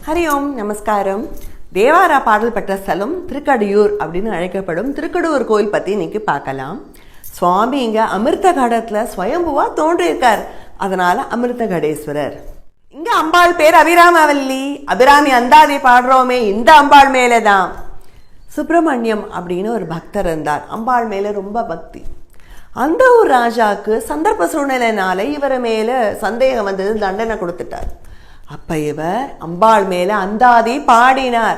ஹரி ஓம் நமஸ்காரம். தேவாரா பாடல் பெற்ற ஸ்தலம் திருக்கடையூர் அப்படின்னு அழைக்கப்படும் திருக்கடையூர் கோயில் பற்றி இன்னைக்கு பார்க்கலாம். சுவாமி இங்கே அமிர்த கடத்தில் ஸ்வயம்புவாக தோன்றியிருக்கார். அதனால அமிர்த கடேஸ்வரர். இங்கே அம்பாள் பேர் அபிராமவல்லி. அபிராமி அந்தாதி பாடுறோமே இந்த அம்பாள் மேலே தான். சுப்பிரமணியம் அப்படின்னு ஒரு பக்தர் இருந்தார். அம்பாள் மேலே ரொம்ப பக்தி. அந்த ஒரு ராஜாவுக்கு சந்தர்ப்ப சூழ்நிலைனால இவர் மேலே சந்தேகம் வந்தது, தண்டனை கொடுத்துட்டார். அப்போ இவர் அம்பாள் மேலே அந்தாதி பாடினார்.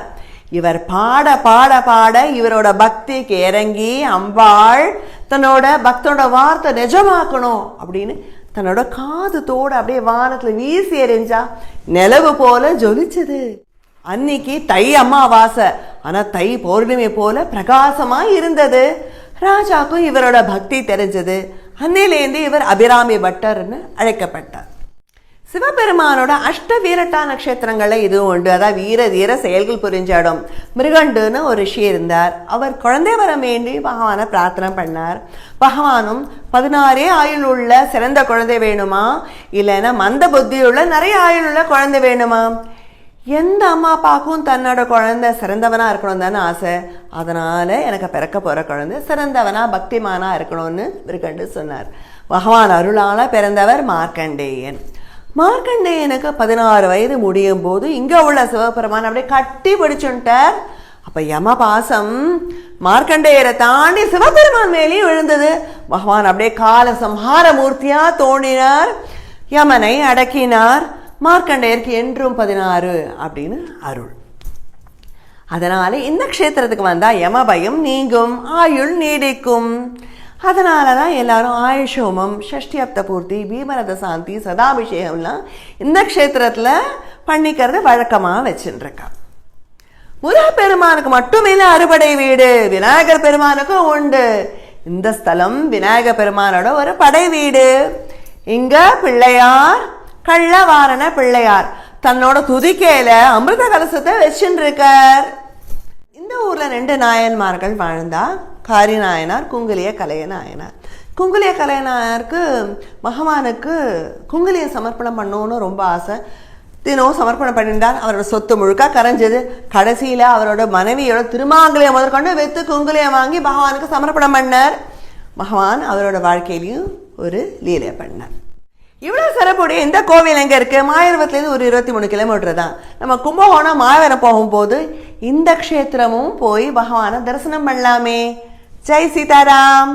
இவர் பாட பாட பாட இவரோட பக்திக்கு இறங்கி அம்பாள் தன்னோட பக்தனோட வார்த்தை நிஜமாக்கணும் அப்படின்னு தன்னோட காதுத்தோடு அப்படியே வானத்தில் வீசி எறிஞ்சா நிலவு போல ஜொலிச்சது. அன்னைக்கு தை அமாவாசை, ஆனால் தை பௌர்ணமி போல பிரகாசமாக இருந்தது. ராஜாவுக்கும் இவரோட பக்தி தெரிஞ்சது. அன்னையிலேருந்து இவர் அபிராமி பட்டர்னு அழைக்கப்பட்டார். சிவபெருமானோட அஷ்ட வீரட்டா நட்சத்திரங்களில் இதுவும் உண்டு. அதான் வீர தீர செயல்கள் புரிஞ்ச இடம். மிருகண்டுன்னு ஒரு ரிஷி இருந்தார். அவர் குழந்தை வர வேண்டி பகவானை பிரார்த்தனை பண்ணார். பகவானும் 16 ஆயுள் உள்ள சிறந்த குழந்தை வேணுமா, இல்லைன்னா மந்த புத்தியுள்ள நிறைய ஆயுள் உள்ள குழந்தை வேணுமா? எந்த அம்மா அப்பாவுக்கும் தன்னோட குழந்தை சிறந்தவனாக இருக்கணும் தானே ஆசை. அதனால் எனக்கு பிறக்க போகிற குழந்தை சிறந்தவனா பக்திமானா இருக்கணும்னு மிருகண்டு சொன்னார். பகவான் அருளால் பிறந்தவர் மார்க்கண்டேயன். மார்க்கண்டேயனுக்கு 16 வயது முடியும் போது இங்கே உள்ள சிவபெருமான் அப்படியே கட்டி பிடிச்சுட்டார். அப்போ யம பாசம் மார்க்கண்டேயரை தாண்டி சிவபெருமான் மேலேயும் விழுந்தது. பகவான் அப்படியே கால சம்ஹார மூர்த்தியாக தோன்றினார். யமனை அடக்கினார். மார்க்கண்டேயருக்கு என்றும் 16 அப்படின்னு அருள். அதனால இந்த க்ஷேத்திரத்துக்கு வந்தால் யம பயம் நீங்கும், ஆயுள் நீடிக்கும். அதனால தான் எல்லாரும் ஆயுஷோமம், ஷஷ்டி அப்த பூர்த்தி, பீமரத சாந்தி, சதாபிஷேகம்லாம் இந்த க்ஷேத்திரத்தில் பண்ணிக்கிறது வழக்கமாக வச்சுருக்கா. முருகப்பெருமானுக்கு மட்டுமில்லை அறுபடை வீடு, விநாயகர் பெருமானுக்கும் உண்டு. இந்த ஸ்தலம் விநாயகர் பெருமானோட ஒரு படை வீடு. இங்கே பிள்ளையார், கள்ளவாரண பிள்ளையார் தன்னோட துதிக்கையில் அமிர்த கலசத்தை வச்சுட்டு இருக்கார். இந்த ஊரில் 2 நாயன்மார்கள் வாழ்ந்தா. காரி நாயனார், குங்குலிய கலைய நாயனார். குங்குலிய கலைய நாயனாருக்கு பகவானுக்கு குங்குலியை சமர்ப்பணம் பண்ணணும்னு ரொம்ப ஆசை. தினம் சமர்ப்பணம் பண்ணியிருந்தார். அவரோட சொத்து முழுக்க கரைஞ்சது. கடைசியில் அவரோட மனைவியோட திருமாங்கலியை முதற்கொண்டு வைத்து குங்குலியை வாங்கி பகவானுக்கு சமர்ப்பணம் பண்ணார். பகவான் அவரோட வாழ்க்கையிலையும் ஒரு லீலை பண்ணார். இவ்வளோ சிறப்புடைய இந்த கோவில் எங்கே இருக்குது? மாயவரத்துலேருந்து ஒரு 23 கிலோமீட்டர் தான். நம்ம கும்பகோணம் மாயவரம் போகும்போது இந்த க்ஷேத்திரமும் போய் பகவானை தரிசனம் பண்ணலாமே. ஜெய் சீதாராம்.